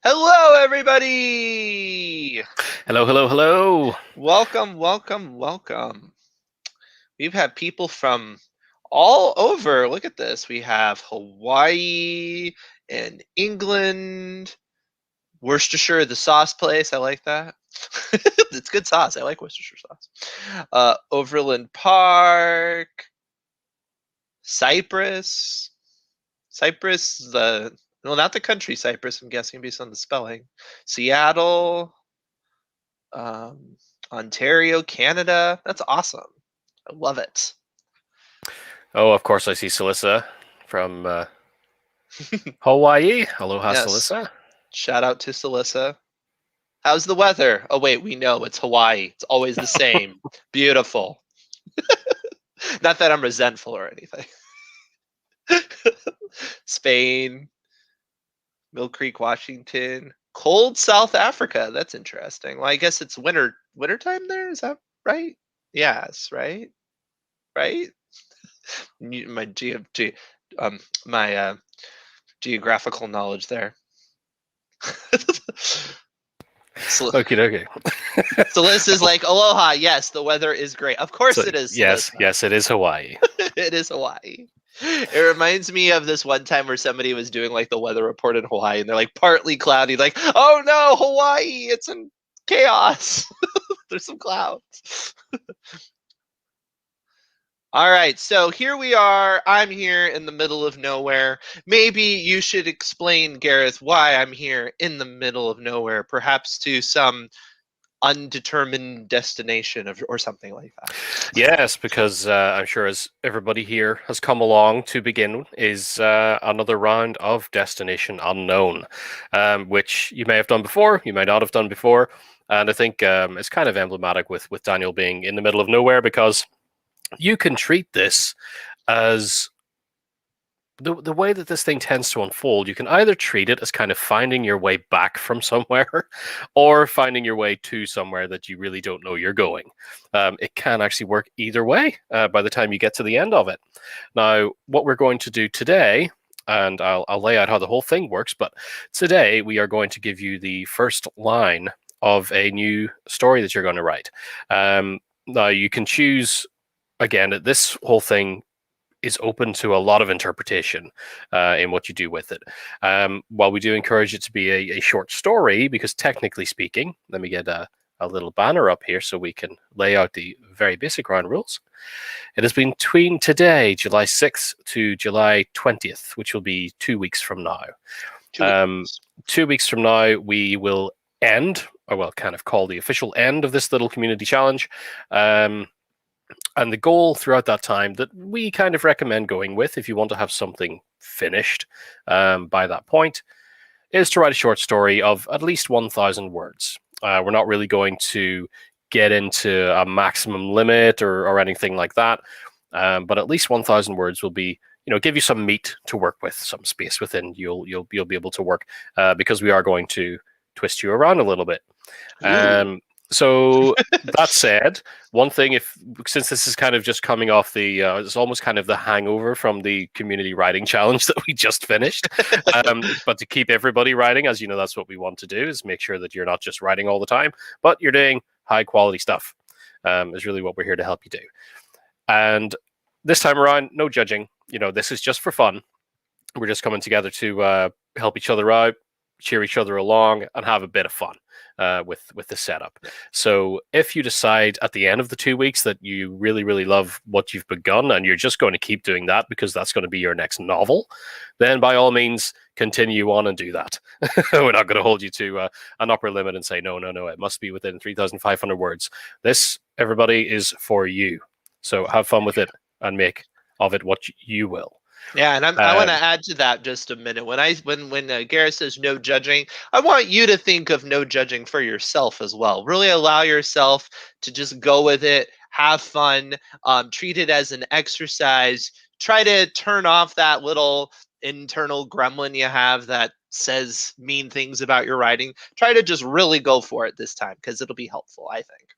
Hello, everybody! Hello, hello, hello. Welcome, welcome, welcome. We've had people from all over. Look at this. We have Hawaii and England, Worcestershire, the sauce place. I like that. It's good sauce. I like Worcestershire sauce. Overland Park, Cyprus. Cyprus, not the country Cyprus, I'm guessing based on the spelling. Seattle, um, Ontario, Canada. That's awesome. I love it. Oh, of course, I see Celissa from Hawaii. Aloha, Yes. Celissa. Shout out to Celissa. How's the weather? Oh, wait, we know it's Hawaii. It's always the same. Beautiful. Not that I'm resentful or anything. Spain, Mill Creek, Washington, cold South Africa. That's interesting. Well, I guess it's wintertime there. Is that right? Yes, right? Right? My um my geographical knowledge there. Okay, okay. Salissa's like, aloha, yes, the weather is great. Of course So, it is, yes, Salissa. yes, it is Hawaii. It is Hawaii. It reminds me of this one time where somebody was doing like the weather report in Hawaii and they're like partly cloudy, like, oh no, Hawaii, it's in chaos. There's some clouds. All right, so here we are. I'm here in the middle of nowhere. Maybe you should explain, Gareth, why I'm here in the middle of nowhere, perhaps to some undetermined destination or something like that. Yes, because I'm sure as everybody here has come along to begin is another round of Destination Unknown, which you may have done before, you may not have done before, and I think it's kind of emblematic with Daniel being in the middle of nowhere because you can treat this as the way that this thing tends to unfold. You can either treat it as kind of finding your way back from somewhere or finding your way to somewhere that you really don't know you're going. It can actually work either way by the time you get to the end of it. Now, what we're going to do today, and I'll lay out how the whole thing works, but today we are going to give you the first line of a new story that you're going to write. Now, you can choose, again, this whole thing is open to a lot of interpretation in what you do with it. While we do encourage it to be a short story, because technically speaking, let me get a little banner up here so we can lay out the very basic ground rules. It has been between today, July 6th, to July 20th, which will be 2 weeks from now. 2 weeks. 2 weeks from now, we will end, or well, kind of call the official end of this little community challenge. And the goal throughout that time that we kind of recommend going with, if you want to have something finished by that point, is to write a short story of at least 1,000 words. We're not really going to get into a maximum limit or anything like that, but at least 1,000 words will be, give you some meat to work with, some space within you'll be able to work because we are going to twist you around a little bit. So that said, one thing, since this is kind of just coming off it's almost kind of the hangover from the community writing challenge that we just finished. But to keep everybody writing, as you know, that's what we want to do, is make sure that you're not just writing all the time, but you're doing high quality stuff. Is really what we're here to help you do. And this time around, no judging. This is just for fun. We're just coming together to help each other out, cheer each other along, and have a bit of fun with the setup. So if you decide at the end of the 2 weeks that you really, really love what you've begun and you're just going to keep doing that because that's going to be your next novel, then by all means, continue on and do that. We're not going to hold you to an upper limit and say, no, it must be within 3,500 words. This, everybody, is for you. So have fun with it and make of it what you will. Yeah, and I want to add to that just a minute. When Gareth says no judging, I want you to think of no judging for yourself as well. Really allow yourself to just go with it, have fun, treat it as an exercise. Try to turn off that little internal gremlin you have that says mean things about your writing. Try to just really go for it this time because it'll be helpful, I think.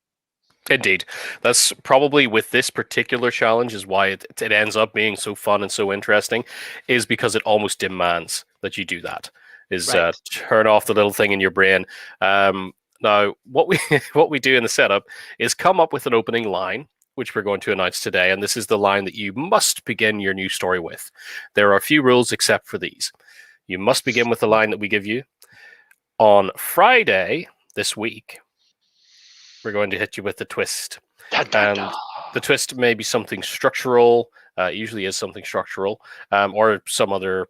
Indeed. That's probably with this particular challenge is why it ends up being so fun and so interesting, is because it almost demands that you do that. is Right. turn off the little thing in your brain. Now, what we what we do in the setup is come up with an opening line, which we're going to announce today, and this is the line that you must begin your new story with. There are a few rules except for these. You must begin with the line that we give you. On Friday this week, we're going to hit you with the twist. Dun, dun, dun. And the twist may be something structural, usually is something structural, or some other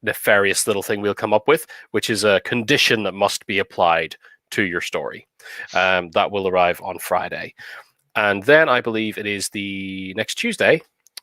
nefarious little thing we'll come up with, which is a condition that must be applied to your story. That will arrive on Friday. And then I believe it is the next Tuesday,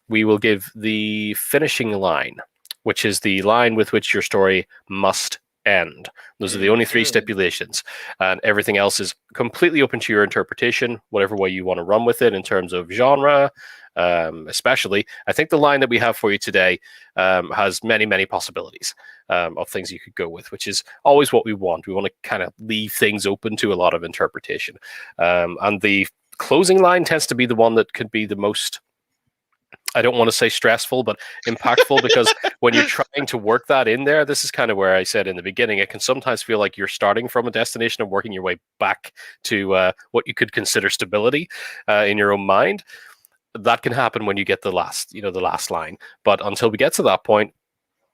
we will give the finishing line, which is the line with which your story must end. Those are the only three stipulations, and everything else is completely open to your interpretation, whatever way you want to run with it in terms of genre. Especially, I think the line that we have for you today has many, many possibilities of things you could go with, which is always what we want. We want to kind of leave things open to a lot of interpretation. And the closing line tends to be the one that could be the most, I don't want to say stressful, but impactful, because when you're trying to work that in there, this is kind of where I said in the beginning, it can sometimes feel like you're starting from a destination and working your way back to what you could consider stability in your own mind. That can happen when you get the last line. But until we get to that point,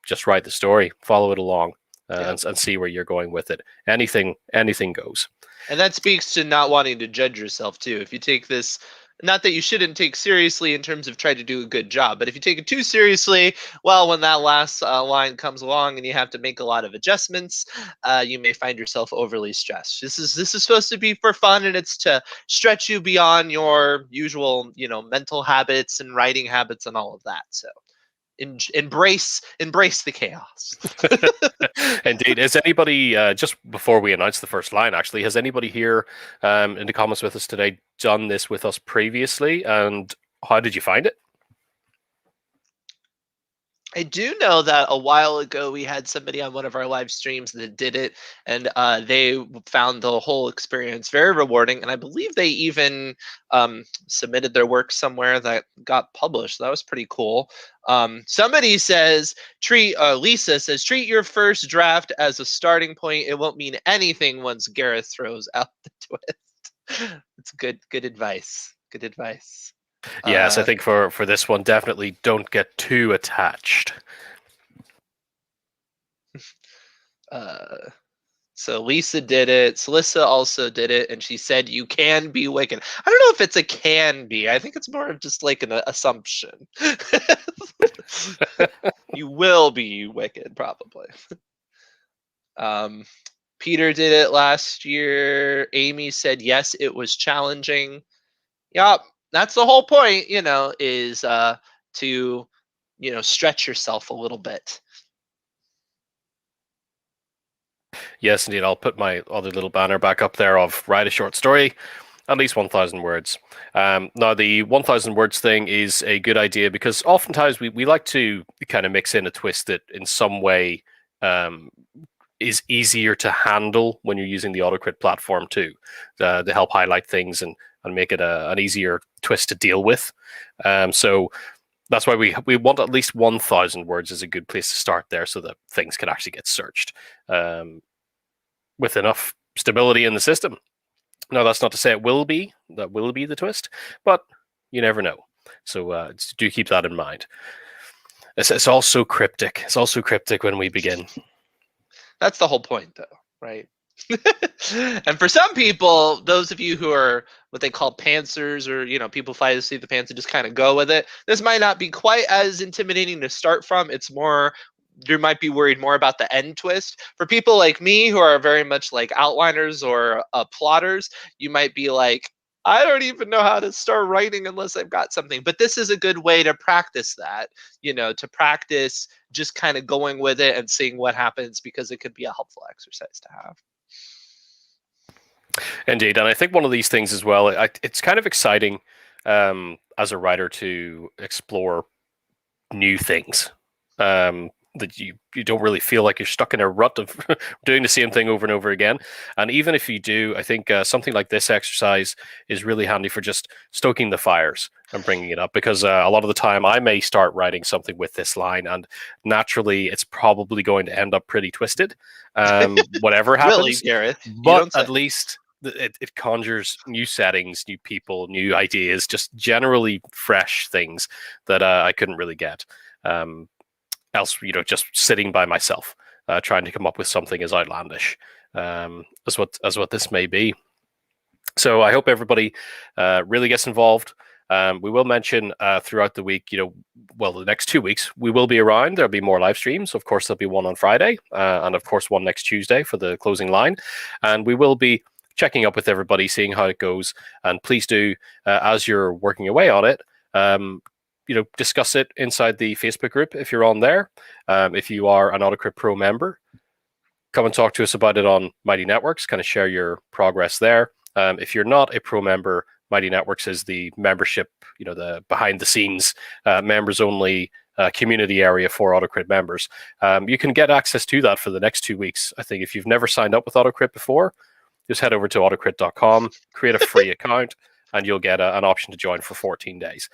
just write the story, follow it along, and see where you're going with it. Anything goes. And that speaks to not wanting to judge yourself too. If you take this, not that you shouldn't take seriously in terms of trying to do a good job, but if you take it too seriously, well, when that last line comes along and you have to make a lot of adjustments, you may find yourself overly stressed. This is supposed to be for fun, and it's to stretch you beyond your usual, mental habits and writing habits and all of that. So embrace the chaos. Indeed. Has anybody, just before we announce the first line, actually, has anybody here in the comments with us today done this with us previously, and how did you find it? I do know that a while ago we had somebody on one of our live streams that did it, and they found the whole experience very rewarding. And I believe they even submitted their work somewhere that got published. That was pretty cool. Somebody says, Lisa says, treat your first draft as a starting point. It won't mean anything once Gareth throws out the twist. It's good advice. Good advice. Yes, I think for this one, definitely don't get too attached. So Lisa did it. Celissa also did it, and she said you can be wicked. I don't know if it's a can be. I think it's more of just like an assumption. You will be wicked, probably. Peter did it last year. Amy said yes, it was challenging. Yup. That's the whole point, is to, stretch yourself a little bit. Yes, indeed. I'll put my other little banner back up there of write a short story, at least 1,000 words. Now, the 1,000 words thing is a good idea because oftentimes we like to kind of mix in a twist that in some way is easier to handle when you're using the AutoCrit platform too, to help highlight things and make it an easier twist to deal with. So that's why we want at least 1,000 words is a good place to start there so that things can actually get searched with enough stability in the system. Now, that's not to say that will be the twist, but you never know. So do keep that in mind. It's all so cryptic. It's all so cryptic when we begin. That's the whole point, though, right? And for some people, those of you who are what they call pantsers, or people fly to see the pants and just kind of go with it, this might not be quite as intimidating to start from. It's more, you might be worried more about the end twist. For people like me who are very much like outliners or plotters, you might be like, I don't even know how to start writing unless I've got something. But this is a good way to practice that, to practice just kind of going with it and seeing what happens, because it could be a helpful exercise to have. Indeed, and I think one of these things as well, it's kind of exciting as a writer to explore new things that you don't really feel like you're stuck in a rut of doing the same thing over and over again. And even if you do, I think something like this exercise is really handy for just stoking the fires I'm bringing it up because a lot of the time I may start writing something with this line, and naturally it's probably going to end up pretty twisted, whatever Really, happens. Gareth? You But don't say. at least it conjures new settings, new people, new ideas, just generally fresh things that I couldn't really get else. Just sitting by myself, trying to come up with something as outlandish as what this may be. So I hope everybody really gets involved. We will mention throughout the week, the next 2 weeks, we will be around. There'll be more live streams. Of course, there'll be one on Friday, and of course, one next Tuesday for the closing line. And we will be checking up with everybody, seeing how it goes. And please do, as you're working away on it, discuss it inside the Facebook group if you're on there. If you are an AutoCrit Pro member, come and talk to us about it on Mighty Networks, kind of share your progress there. If you're not a pro member, Mighty Networks is the membership, the behind the scenes members only community area for AutoCrit members. You can get access to that for the next 2 weeks. I think if you've never signed up with AutoCrit before, just head over to autocrit.com, create a free account, and you'll get an option to join for 14 days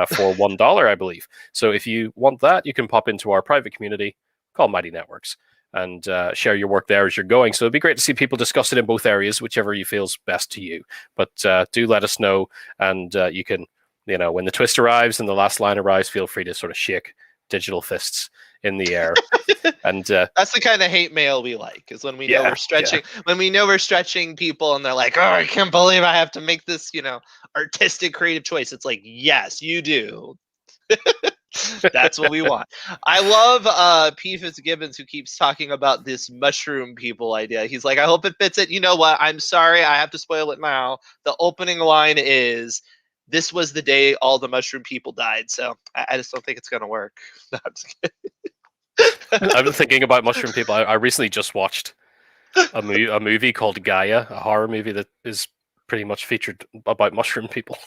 for $1, I believe. So if you want that, you can pop into our private community called Mighty Networks and share your work there as you're going. So it'd be great to see people discuss it in both areas, whichever you feels best to you. But do let us know, and you can, when the twist arrives and the last line arrives, feel free to sort of shake digital fists in the air. And that's the kind of hate mail we like, is when we know we're stretching, when we know we're stretching people and they're like, oh, I can't believe I have to make this, artistic, creative choice. It's like, yes, you do. That's what we want. I love P. Fitzgibbons, who keeps talking about this mushroom people idea. He's like, I hope it fits it. You know what? I'm sorry, I have to spoil it now. The opening line is, this was the day all the mushroom people died. So I just don't think it's going to work. No, I'm just kidding. I've been thinking about mushroom people. I recently just watched a movie called Gaia, a horror movie that is pretty much featured about mushroom people.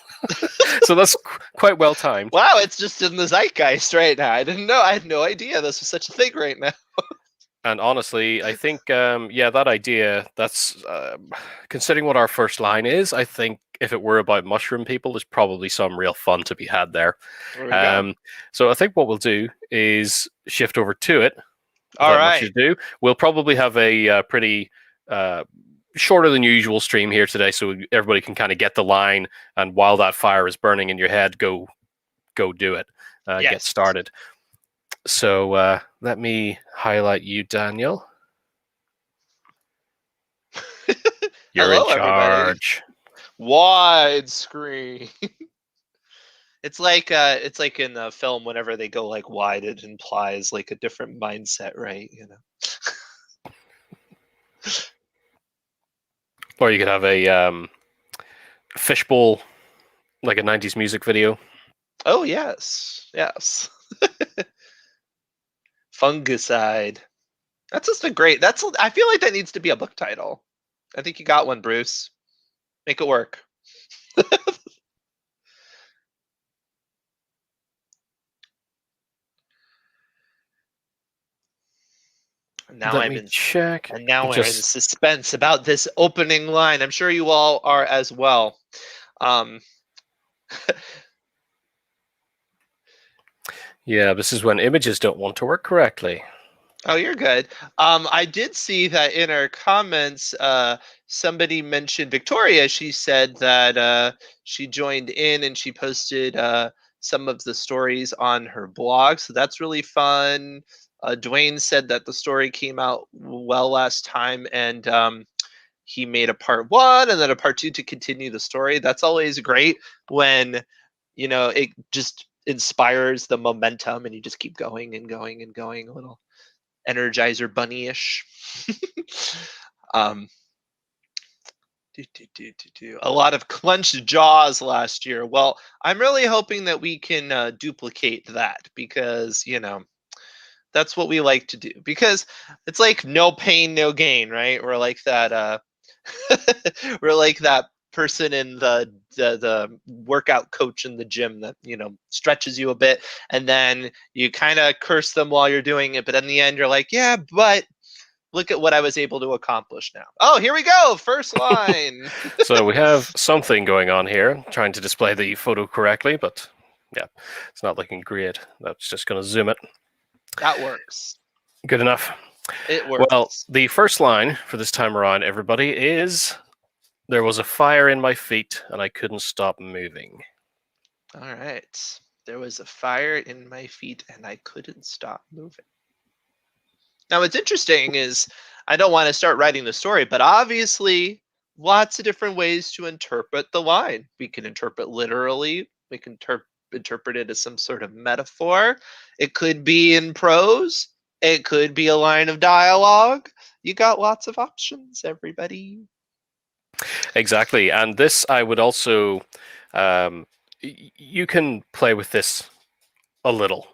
So that's quite well timed. Wow, it's just in the zeitgeist right now. I didn't know. I had no idea this was such a thing right now. And honestly, I think, that idea, that's, considering what our first line is, I think if it were about mushroom people, there's probably some real fun to be had there. So I think what we'll do is shift over to it. All right. Much ado. We'll probably have a pretty shorter than usual stream here today, so everybody can kind of get the line, and while that fire is burning in your head, go do it. Yes. Get started. So let me highlight you, Daniel. You're Hello, in charge. Widescreen. It's like in a film, whenever they go like wide, it implies like a different mindset, right? Or you could have a fishbowl, like a 90s music video. Oh, yes. Fungicide. That's just a great, I feel like that needs to be a book title. I think you got one, Bruce. Make it work. Now Let me check. And now we're in suspense about this opening line. I'm sure you all are as well. Yeah, this is when images don't want to work correctly. Oh, you're good. I did see that in our comments, somebody mentioned Victoria. She said that she joined in and she posted some of the stories on her blog. So that's really fun. Dwayne said that the story came out well last time, and he made a part 1 and then a part 2 to continue the story. That's always great when, it just inspires the momentum and you just keep going and going and going, a little Energizer Bunny-ish. A lot of clenched jaws last year. Well, I'm really hoping that we can duplicate that, because, that's what we like to do, because it's like no pain, no gain, right? We're like that. We're like that person in the workout coach in the gym that stretches you a bit, and then you kind of curse them while you're doing it, but in the end you're like, yeah, but look at what I was able to accomplish now. Oh, here we go. First line. So we have something going on here, trying to display the photo correctly, but yeah, it's not looking great. That's just going to zoom it. That works. Good enough. It works. Well, the first line for this time around, everybody, is there was a fire in my feet and I couldn't stop moving. All right. There was a fire in my feet and I couldn't stop moving. Now, what's interesting is I don't want to start writing the story, but obviously lots of different ways to interpret the line. We can interpret literally. We can interpret it as some sort of metaphor. It could be in prose. It could be a line of dialogue. You got lots of options, everybody. Exactly. And this, I would also, you can play with this a little.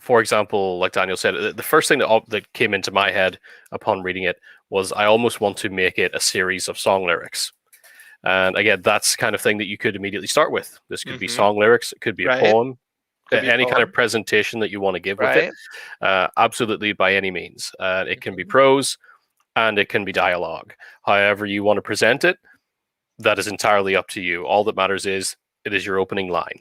For example, like Daniel said, the first thing that came into my head upon reading it was I almost want to make it a series of song lyrics. And again, that's the kind of thing that you could immediately start with. This could be song lyrics. It could be a poem. Any kind of presentation that you want to give with it. Absolutely, by any means. It can be prose and it can be dialogue. However you want to present it, that is entirely up to you. All that matters is it is your opening line.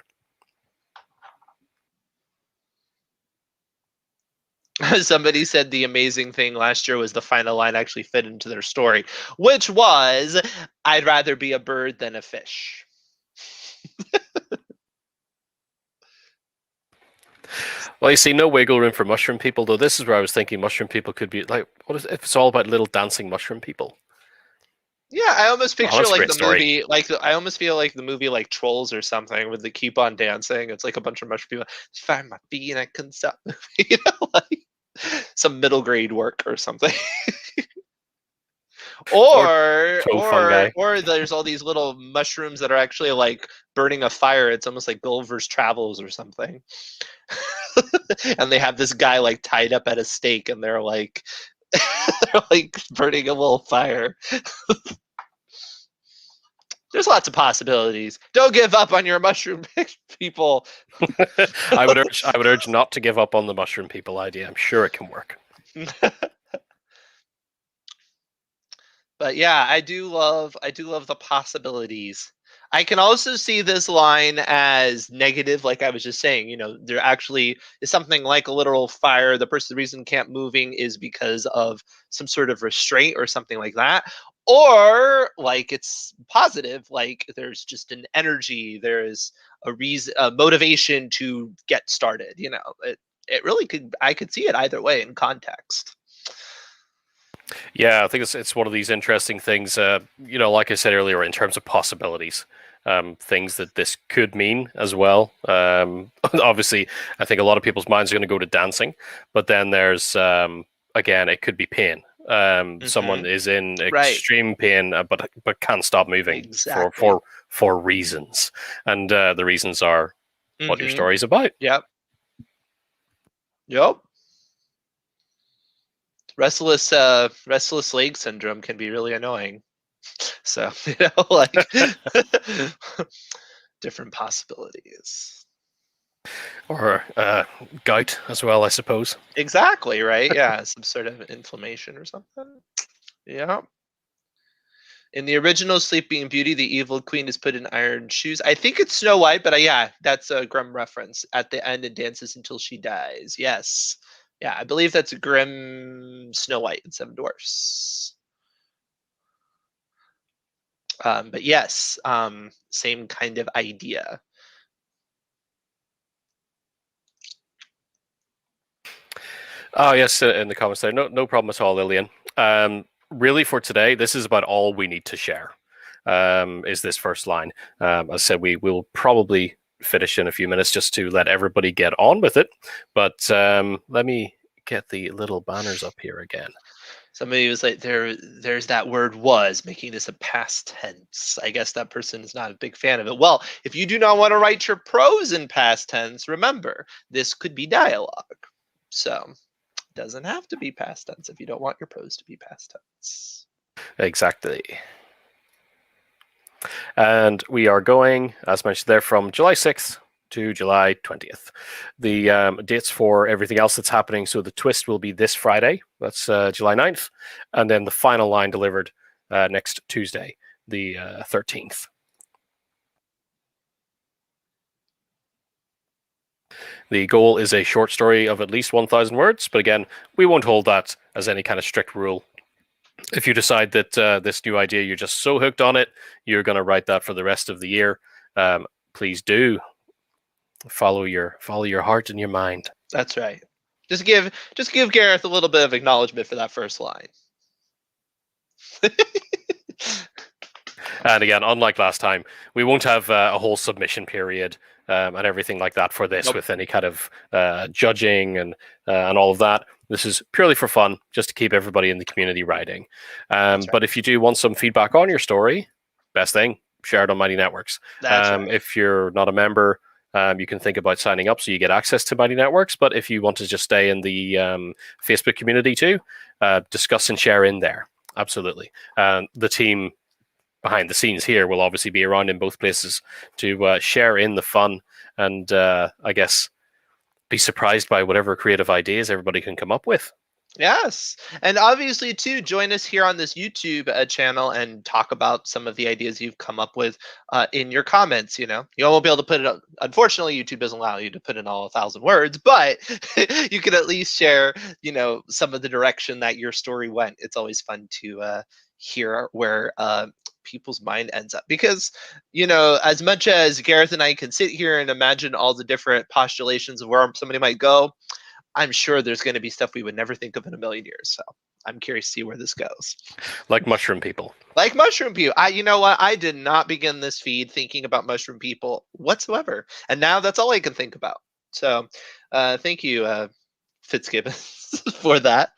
Somebody said the amazing thing last year was the final line actually fit into their story, which was, I'd rather be a bird than a fish. Well, you see, no wiggle room for mushroom people, though. This is where I was thinking mushroom people could be like, what is it? If it's all about little dancing mushroom people? Yeah, I almost picture like the story. movie, I almost feel like the movie like Trolls or something, with the keep on dancing. It's like a bunch of mushroom people. Find my feet and I couldn't stop moving. You know, like some middle grade work or something. or there's all these little mushrooms that are actually like burning a fire. It's almost like Gulliver's Travels or something. And they have this guy like tied up at a stake, and they're like burning a little fire. There's lots of possibilities. Don't give up on your mushroom people. I would urge not to give up on the mushroom people idea. I'm sure it can work. But yeah, I do love the possibilities. I can also see this line as negative, like I was just saying. You know, there actually is something like a literal fire. The reason can't moving is because of some sort of restraint or something like that. Or like it's positive, like there's just an energy, there's a reason, a motivation to get started. You know, it really could. I could see it either way in context. Yeah, I think it's one of these interesting things. You know, like I said earlier, in terms of possibilities, things that this could mean as well. Obviously, I think a lot of people's minds are going to go to dancing, but then there's again, it could be pain. Someone is in extreme pain, but can't stop moving for reasons, and the reasons are what your story's about. Yep. Restless leg syndrome can be really annoying. So, you know, like different possibilities. Or gout as well, I suppose. Exactly, right? Yeah, some sort of inflammation or something. Yeah. In the original Sleeping Beauty, the evil queen is put in iron shoes. I think it's Snow White, but yeah, that's a Grimm reference. At the end, and dances until she dies. Yes. Yeah, I believe that's a Grimm Snow White and Seven Dwarfs. But yes, same kind of idea. Oh yes, in the comments there. No problem at all, Lillian. Really, for today, this is about all we need to share. Is this first line? As I said, we will probably finish in a few minutes just to let everybody get on with it. But let me get the little banners up here again. Somebody was like, there's that word was, making this a past tense. I guess that person is not a big fan of it. Well, if you do not want to write your prose in past tense, remember, this could be dialogue. So it doesn't have to be past tense if you don't want your prose to be past tense. Exactly. And we are going, as mentioned there, from July 6th to July 20th. The dates for everything else that's happening. So the twist will be this Friday. That's July 9th. And then the final line delivered next Tuesday, the 13th. The goal is a short story of at least 1,000 words, but again, we won't hold that as any kind of strict rule. If you decide that this new idea, you're just so hooked on it, you're going to write that for the rest of the year, please do follow your heart and your mind. That's right. Just give Gareth a little bit of acknowledgement for that first line. And again, unlike last time, we won't have a whole submission period and everything like that for this, with any kind of judging and all of that. This is purely for fun, just to keep everybody in the community writing. Right. But if you do want some feedback on your story, best thing, share it on Mighty Networks. Right. If you're not a member, you can think about signing up so you get access to Mighty Networks. But if you want to just stay in the Facebook community too, discuss and share in there. Absolutely. The team behind the scenes here will obviously be around in both places to share in the fun and I guess be surprised by whatever creative ideas everybody can come up with. Yes. And obviously, too, join us here on this YouTube channel and talk about some of the ideas you've come up with in your comments. You won't be able to put it up. Unfortunately, YouTube doesn't allow you to put in all 1,000 words, but you can at least share, some of the direction that your story went. It's always fun to hear where people's mind ends up, because as much as Gareth and I can sit here and imagine all the different postulations of where somebody might go, I'm sure there's going to be stuff we would never think of in a million years. So I'm curious to see where this goes. Like mushroom people. Like mushroom people. You know what? I did not begin this feed thinking about mushroom people whatsoever, and now that's all I can think about. So thank you, Fitzgibbons, for that.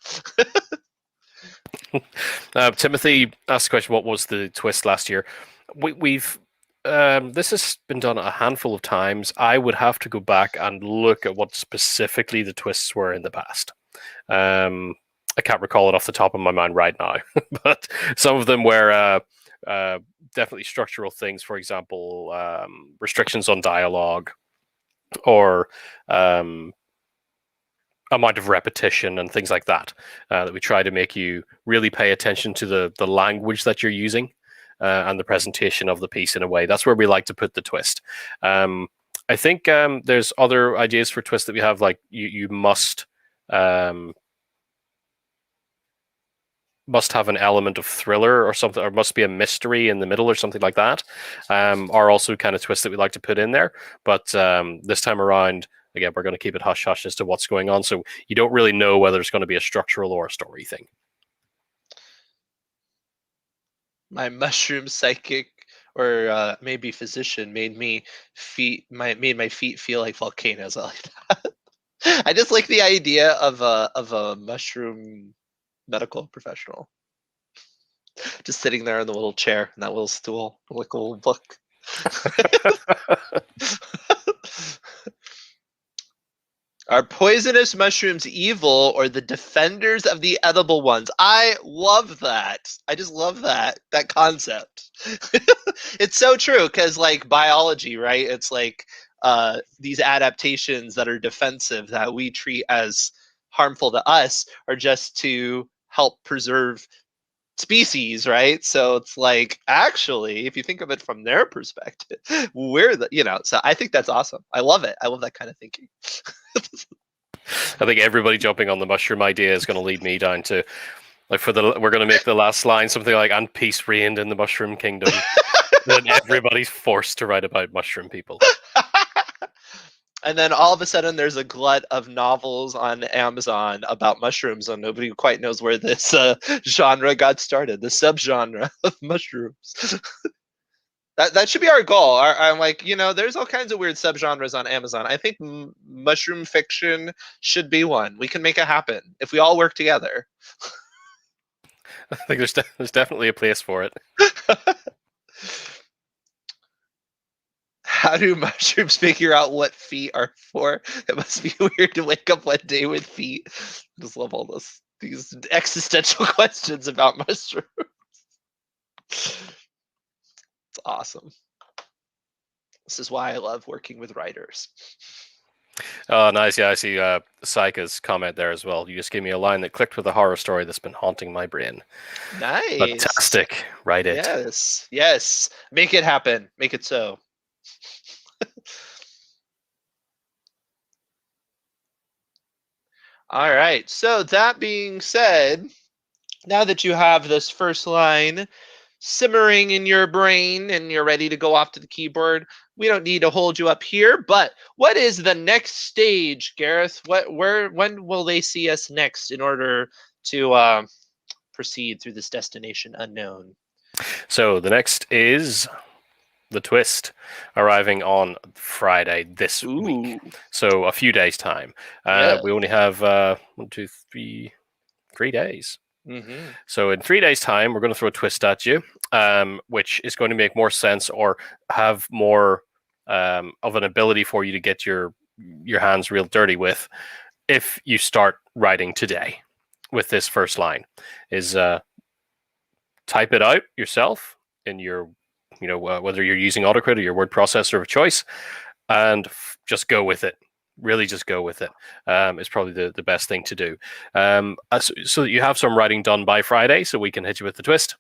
Timothy asked the question, what was the twist last year? We've this has been done a handful of times. I would have to go back and look at what specifically the twists were in the past. I can't recall it off the top of my mind right now, but some of them were definitely structural things. For example, restrictions on dialogue, or amount of repetition and things like that, that we try to make you really pay attention to the language that you're using and the presentation of the piece in a way. That's where we like to put the twist. I think there's other ideas for twists that we have, like you must have an element of thriller or something, or must be a mystery in the middle or something like that, are also kind of twists that we like to put in there. But this time around, again, we're going to keep it hush-hush as to what's going on, so you don't really know whether it's going to be a structural or a story thing. My mushroom psychic, or maybe physician, made my feet feel like volcanoes. I like that. I just like the idea of a mushroom medical professional just sitting there in the little chair in that little stool, like a little book. Are poisonous mushrooms evil, or the defenders of the edible ones? I love that. I just love that concept. It's so true, because like biology, right? It's like these adaptations that are defensive that we treat as harmful to us are just to help preserve species, right? So it's like, actually, if you think of it from their perspective, so I think that's awesome. I love it. I love that kind of thinking. I think everybody jumping on the mushroom idea is going to lead me down to, like, we're going to make the last line something like, "And peace reigned in the mushroom kingdom." Then everybody's forced to write about mushroom people. And then all of a sudden there's a glut of novels on Amazon about mushrooms, and nobody quite knows where this genre got started, the subgenre of mushrooms. That should be our goal. I'm like, there's all kinds of weird subgenres on Amazon. I think mushroom fiction should be one. We can make it happen if we all work together. I think there's definitely a place for it. How do mushrooms figure out what feet are for? It must be weird to wake up one day with feet. I just love all these existential questions about mushrooms. It's awesome. This is why I love working with writers. Oh, nice. Yeah, I see Saika's comment there as well. You just gave me a line that clicked with a horror story that's been haunting my brain. Nice. Fantastic. Write it. Yes. Yes. Make it happen. Make it so. All right. So that being said, now that you have this first line simmering in your brain and you're ready to go off to the keyboard, we don't need to hold you up here. But what is the next stage, Gareth? When will they see us next in order to proceed through this destination unknown? So the next is the twist, arriving on Friday this week. Ooh. So a few days' time. Yeah. We only have 3 days. Mm-hmm. So in 3 days' time, we're going to throw a twist at you, which is going to make more sense or have more of an ability for you to get your hands real dirty with if you start writing today with this first line. Is type it out yourself in your, whether you're using AutoCrit or your word processor of choice, and just go with it. Really just go with it. Is probably the best thing to do. So that you have some writing done by Friday, so we can hit you with the twist.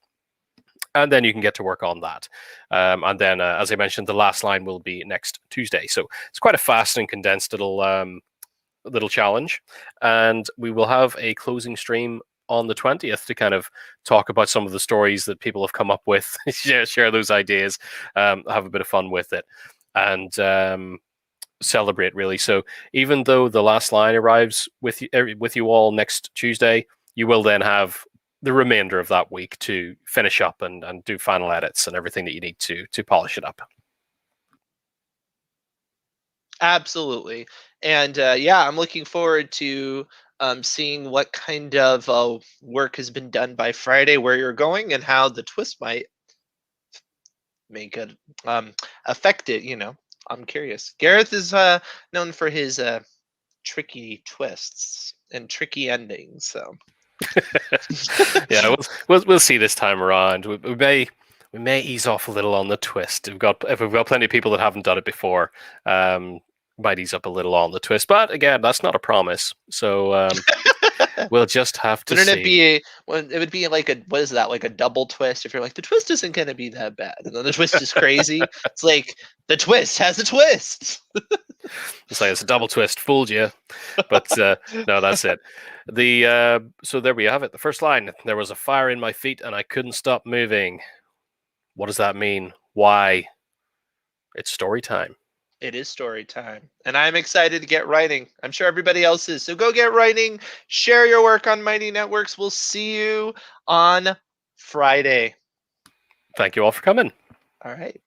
And then you can get to work on that. And then, as I mentioned, the last line will be next Tuesday. So it's quite a fast and condensed little challenge. And we will have a closing stream on the 20th to kind of talk about some of the stories that people have come up with, share those ideas, have a bit of fun with it, and celebrate, really. So even though the last line arrives with you all next Tuesday, you will then have the remainder of that week to finish up and do final edits and everything that you need to polish it up. Absolutely. And yeah, I'm looking forward to seeing what kind of work has been done by Friday, where you're going, and how the twist might make it affect it. I'm curious. Gareth is known for his tricky twists and tricky endings. So Yeah, we'll see this time around. We may ease off a little on the twist. If we've got plenty of people that haven't done it before, might ease up a little on the twist. But again, that's not a promise. So we'll just have to wouldn't see. it would be like what is that, like a double twist? If you're like, the twist isn't going to be that bad, and then the twist is crazy. It's like the twist has a twist. It's like it's a double twist, fooled you. But no, that's it. So there we have it. The first line: there was a fire in my feet, and I couldn't stop moving. What does that mean? Why? It's story time. It is story time, and I'm excited to get writing. I'm sure everybody else is. So go get writing. Share your work on Mighty Networks. We'll see you on Friday. Thank you all for coming. All right.